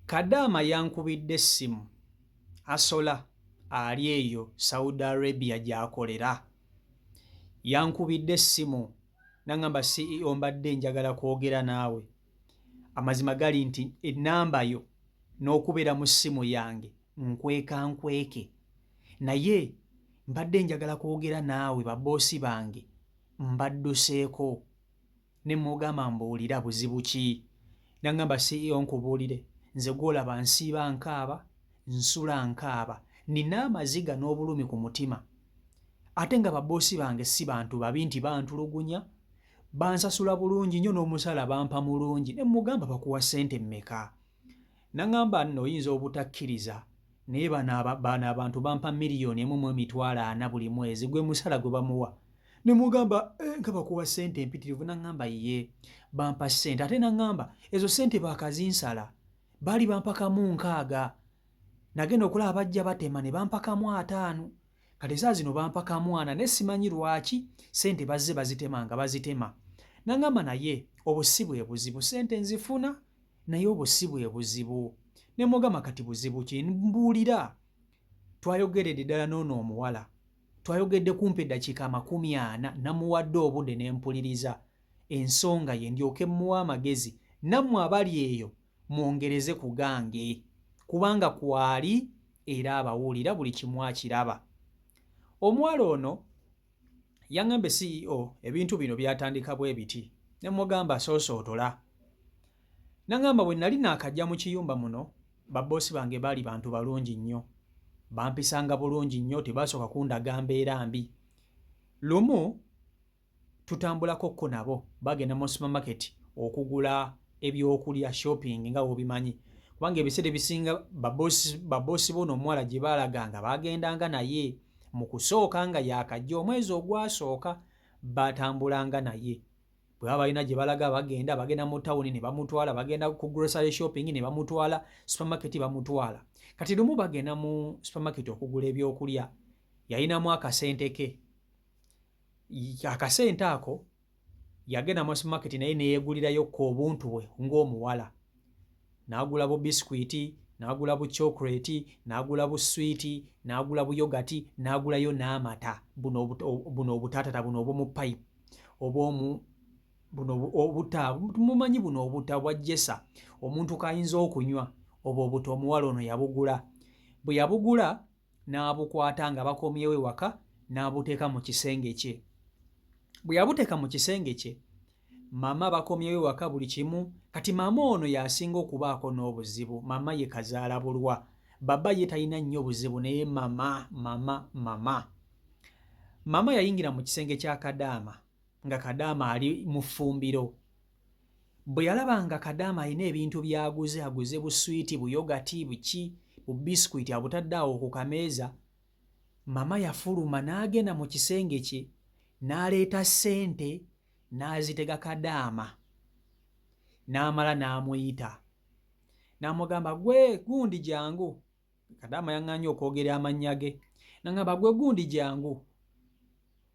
Kadaama yankubidde essimu asola ali eyo Saudi Arabia gy'akolera. Yankubidde essimu n'aŋŋamba CEO mbadde njagala kwogera naawe. Amazima gali nti ennamba yo n'okubeera mu ssimu yange nkweke naye mbadde njagala kwogera naawe babboosi bange mbadduseeko ne mugamba mbuulira buzibu ki. N'aŋŋamba CEO nkubuulire nze gw'olaba nsiiba nkaaba nsula nkaaba nina amaziga n'obulumi ku mutima ate nga babboosi bange si bantu babi nti bantulugunya bansasula bulungi nnyo n'omusala bampa mulungi. Ne mugamba bakuwa ssente mmeka? N'aŋŋamba nno oyinza obutakkiriza naye bano abantu bampa $1,400,000 buli mwezi gwe musala gwe bamuwa. Ne mugamba nga bakuwa ssente empitirivu? N'aŋŋamba ye bampa ssente ate n'aŋŋamba ezo ssente baakazinsala baali bampa kamu 60 nagenda okulaba bajja batema ne bampa kamu 5 kati saa zino bampa kamu 4 ne simanyi lwaki ssente bazze bazitema nga bazitema. N'aŋŋamba naye obwo si bwe buzibu ssente nzifuna naye obwo si bwe buzibu. Ne mugamba kati buzibu ki? Mbuulira. Twayogeredde ddala n'ono omuwala twayogedde kumpi eddakiika 40 namuwadde obudde ne mpuliriza ensonga ye ndyoke mmuwa amagezi nammwe abali eyo mwongereze ku gange kubanga kwali era abawulira buli kimu akiraba. Omuwala ono yaŋŋamba CEO ebintu bino byatandika bwe biti. Ne mugamba soosootola. N'aŋŋamba bwe nali naakajja mu kiyumba muno babboosi bange baali bantu balungi nnyo bampisanga bulungi nnyo tebaasooka kundaga mbeera mbi. Lumu tutambulakokko nabo bagenda mu supermarket okugula ebyokulya shopping nga bw'obimanyi kubanga ebiseera ebisinga babboosi bono omuwala gye baalaganga baagendanga naye mu kusooka nga yaakajja omwezi ogwasooka batambulanga naye. Bwe baba balina gye balaga bagenda mu tawuni ne bamutwala bagenda ku grocery shopping ne bamutwala supermarket bamutwala. Kati lumu bagenda mu supermarket okugula ebyokulya yalinamu akasente ke. Akasente ako yagenda mu supermarket naye neyeegulirayokko obuntu bwe ng'omuwala. N'agula bu bisikuiti, n'agula bu chocolate, n'agula bu swiiti, n'agula bu yogati, n'agulayo n'amata buno obutaatata buno obw'omu pipe obw'omu buno obuta mumanyi buno obuta bwa jesa omuntu kayinza okunywa obwo obuto omuwala ono yabugula. Bwe yabugula n'abukwata nga bakomyewo ewaka n'abuteeka mu kisenge kye. Bwe yabuteeka mu kisenge kye mama bakomyewo ewaka buli kimu. Kati mama ono yasinga okubaako n'obuzibu. Mama ye kazaala bulwa. Baba ye talina nnyo buzibu naye mama yayingira mu kisenge kya Kadaama nga Kadaama ali mu ffumbiro. Bwe yalaba nga Kadaama alina ebintu by'aguze aguze buswiiti buyogati buki bu bisikuiti abutadde awo ku kameeza mama yafuluma n'agenda mu kisenge kye n'aleeta ssente n'azitega Kadaama n'amala n'amuyita n'amugamba gwe gundi jangu. Kadaama yaŋŋaanye okwogera amannya ge. N'aŋŋamba gwe gundi jangu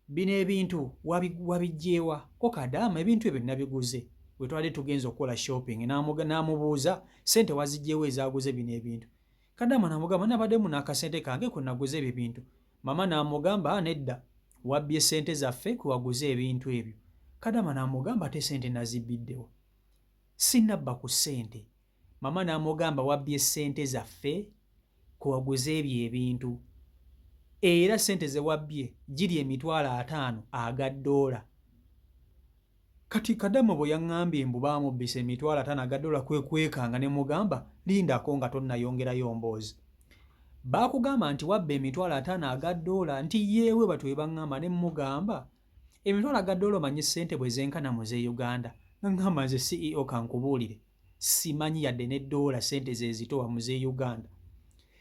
bino ebintu wabiggyeewa? Ko Kadaama ebintu ebyo nabiguze bwe twali tugenza okukola shopping. N'amubuuza ssente waziggyeewo ezaaguze bino ebintu? Kadaama n'amugamba nabadde mu n'akasente kange kwe naguze ebyo ebintu. Mama n'amugamba nedda wabbye ssente zaffe kwe waguze ebintu ebyo. Kadaama n'amugamba ate ssente nazibbiddewo? Sinnabba ku ssente. Mama n'amugamba wabbye ssente zaffe kwe waguze ebyo ebintu era ssente ze wabbye giri $50,000 aga $. Kati Kadaama bwe yaŋŋambye mbu baamubbisa $50,000 aga $, kwe kwekanga ne mugamba lindako nga tonnayongerayo mboozi. Baakugamba nti wabba $50,000 aga $, nti yeewe batwe baŋŋamba ne mugamba $50,000 aga $, manyi ssente bwe zenkana mu ze Uganda. Ngamba nze CEO kankubuulire simanyi yadde ne $, ssente ze zitowa mu ze Uganda.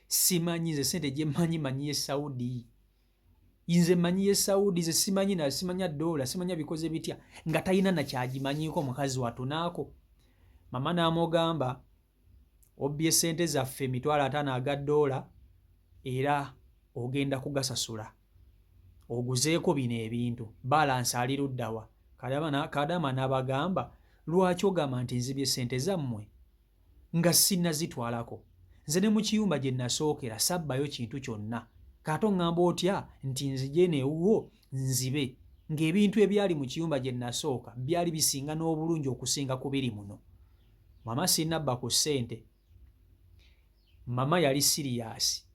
Simanyi ze ssente gye manyi ye Saudi. Nze manyi ye Saudi ze simanyi na simanya $, simanya bikoze bitya nga talina na kyagimanyiiko mukazi watunaako. Mama n'amugamba obbye ssente zaffe $50,000 aga $, era ogenda kugasasula oguzeeko bino ebintu balansi ali luddawa. Kadaama n'abagamba lwaki ogamba nti nzibye ssente zammwe? nga sinnazitwalako. Nze ne mu kiyumba gye nasookera sabbayo kintu kyonna. Kaato ŋŋamba otya nti nzije neewuwo nzibe ng'ebintu ebyali mu kiyumba gye nasooka byali bisinga n'obulungi okusinga ku biri muno. Mama sinnabba ku ssente. Mama yali siriyasi.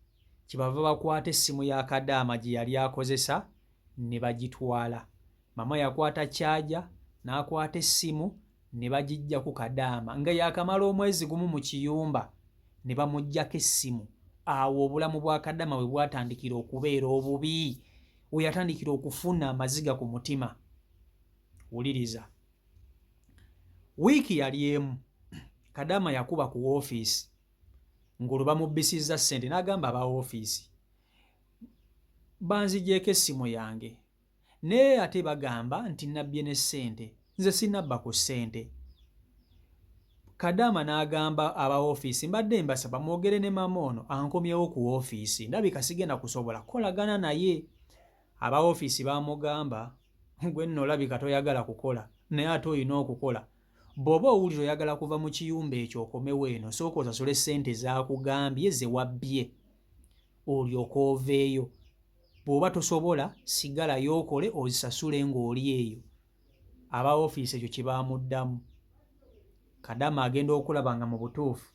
Kibava bakwata essimu ya Kadaama gye yali akozesa ne bagitwala. Mama yakwata kyaja n'akwata essimu ne bagiggya ku Kadaama nga yakamala omwezi gumu mu kiyumba ne bamuggyako essimu. Awo obulamu bwa Kadaama bwe bwatandikira okubeera obubi, we yatandikira okufuna amaziga ku mutima. Wuliriza, wiiki yali emu Kadaama yakuba ku woofiisi ng'olwo bamubbisizza ssente n'agamba aba woofiisi banzigyeko essimu yange, naye ate bagamba nti nabbye ne ssente. Nze sinnabba ku ssente. Kadaama n'agamba aba woofiisi mbadde mbasaba mwogere ne mama ono ankomyewo ku woofiisi, ndabika sigenda kusobola kukolagana naye. Aba woofiisi baamugamba gwe nno olabika toyagala kukola naye ate olina okukola. Bw'oba owulira oyagala kuva mu kiyumba ekyo okomewo eno, sooka osasule ssente zaakugambye ze wabbye olyoke oveeyo. Bw'oba tosobola sigalayo okole ozisasule ng'oli eyo. Aba woofiisi ekyo kye baamuddamu. Kadaama agenda okulaba nga mu butuufu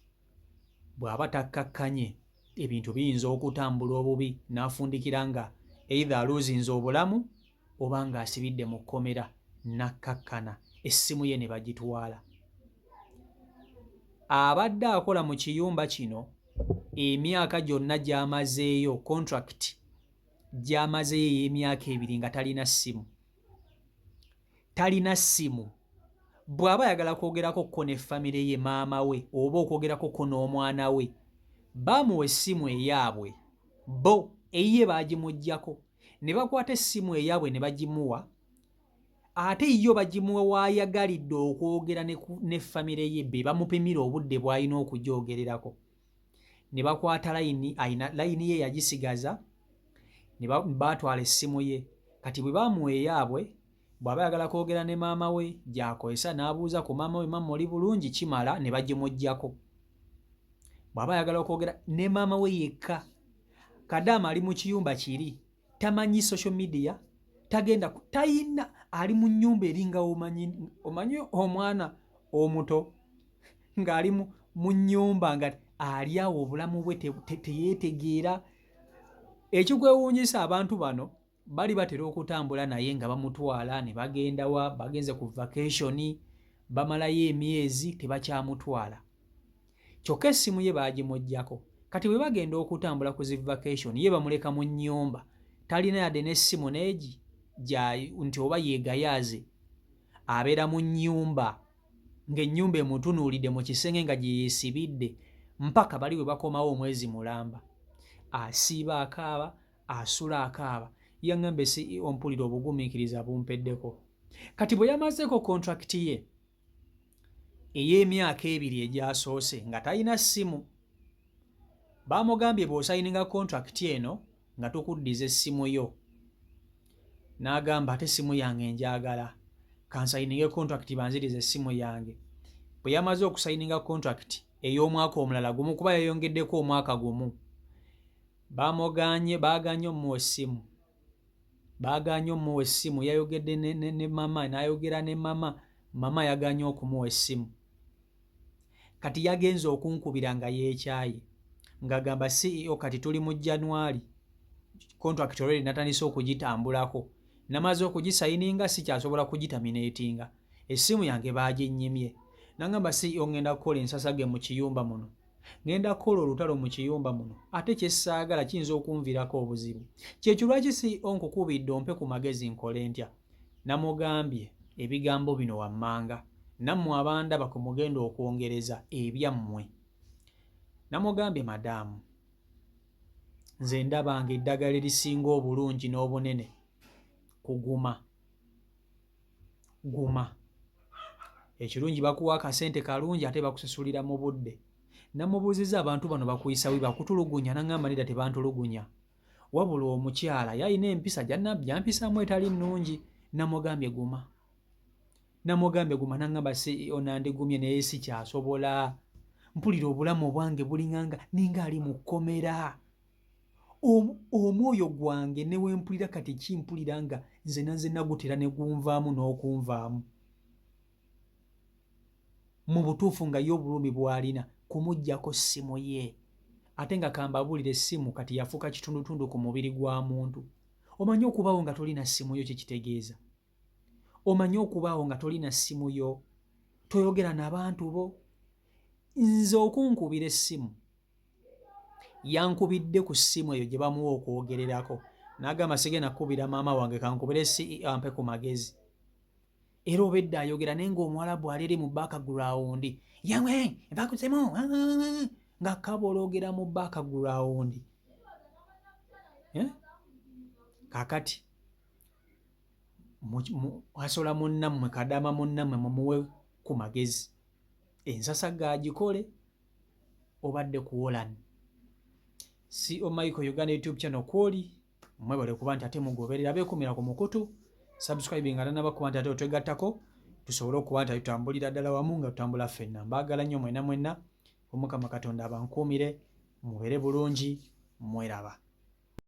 bw'aba takkakkanye ebintu biyinza okutambula obubi n'afundikira nga either aluuzinze obulamu oba ng'asibidde mu kkomera n'akkakkana, essimu ye ne bagitwala. Abadde akola mu kiyumba kino emyaka gyonna gy'amazeeyo, contract gy'amazeeyo ey'emyaka 2 nga talina ssimu. Talina ssimu. Bw'aba ayagala kwogerako ko ne famire ye, maama we oba okwogerako ko n'omwana we, baamuwa essimu eyaabwe, bo eyiye baagimuggyako ne bakwata essimu eyaabwe ne bagimuwa, ate yo bagimuwa waayagalidde okwogera ne famire ye, be bamupimira obudde bw'alina okugyogererako. Ne bakwata layini ye yagisigaza ne baatwala essimu ye. Kati bwe baamuwa eyaabwe, bw'aba ayagala kwogera ne maama we gy'akozesa n'abuuza ku maama we, maama oli bulungi, kimala ne bagimuggyako. Bw'aba ayagala okwogera ne maama we yekka. Kadaama ali mu kiyumba kiri, tamanyi social media, tagenda tayina, ali mu nnyumba eringa omanyi omwana omuto ng'ali mu nnyumba nga ali awo obulamu bwe teyeetegeera. Ekikwewuunyisa abantu bano bali batera okutambula naye nga bamutwala ne bagenda wa, bagenze ku vacation, bamalayo emyezi tebakyamutwala. Kyokka essimu ye baagimuggyako. Kati bwe bagenda okutambula ku zi vacation ye bamuleka mu nnyumba, talina yadde n'essimu neegi nti oba yeegayaaze. Abeera mu nnyumba ng'ennyumba emutunuulidde mu kisenge nga gye yeesibidde mpaka bali bwe bakomawo omwezi mulamba. Asiiba akaaba, asula akaaba. Yaŋŋambe CEO mpulira obugumiikiriza bumpeddeko. Kati bwe yamazeeko contract ye ey'emyaka 2 egyasoose nga talina ssimu, baamugambye bw'osayininga contract eno nga tukuddiza essimu yo. N'agamba ate essimu yange njagala, kansayininge contract banziriza essimu yange. Bwe yamaze okusayininga contract ey'omwaka omulala gumu, kuba yayongeddeko omwaka gumu, baaganye omuwa essimu. Baaganye omuwa essimu, yayogedde ne mama, n'ayogera ne mama, mama yaganye okumuwa essimu. Kati yagenze okunkubira nga yeekyaye ng'agamba CEO kati tuli mu January, contract already natandise okugitambulako, namaze okugisayininga sikyasobola kugitaminatinga, essimu yange baaginnyimye. N'agamba CEO ngenda kukola ensasage mu kiyumba muno, ngenda kukola olutalo mu kiyumba muno, ate kye ssaagala kiyinza okunviirako obuzibu. Kyekyo lwaki CEO nkukubidde ompe ku magezi nkole ntya? Namugambye ebigambo bino wammanga, nammwe abandaba ku mugenda okwongereza ebyammwe. Namugambye madaamu, nze ndabanga eddagala erisinga obulungi n'obunene kuguma. Ekirungi bakuwa akasente kalungi ate bakusasulira mu budde. Namubuuzizza abantu bano bakuyisa bwe bakutulugunya, n'aŋŋamba nedda tebantulugunya. Wabula omukyala yalina empisa gy'ampisaamu etali nnungi. Namugambye guma, n'aŋŋamba CEO nandigumye naye sikyasobola. mpulira obulamu obwange bulinganga ninga ali mu kkomera. Omwoyo gwange ne wempulira kati kimpulira nga nze gutera ne gunvaamu n'okunvaamu. Mu butuufu nga ye obulumi bw'alina kumuggyako ssimu ye. Ate nga kambabuulira essimu kati yafuuka kitundutundu ku mubiri gwa muntu. Omanyi okubaawo nga tolina ssimu yo kikitegeeza? Omanyi okubaawo nga tolina ssimu yo toyogera n'abantu bo? Nze okunkubira essimu yankubidde ku ssimu eyo gye bamuwa okwogererako n'agamba sigenda kkubira maama wange kankubire ampe ku magezi. Era obedda ayogera naye ng'Omuwarabu ali eri mu background yawe ebakusemu nga kabologera mu background. Kaakati asola munnammwe Kadaama munnammwe mumuwe ku magezi. Ensasa gaagikole obadde kuwolani. CEO Michael Uganda YouTube channel kwoli mwebale kuba nti ate mugoberera beekumira ku mukutu subscribing nga tanaba ate otwegattako tusobole okuba nti tutambulira ddala wamu nga tutambula ffenna. Mbaagala nnyo mwena Omukama Katonda abankuumire mubeere bulungi mweraba.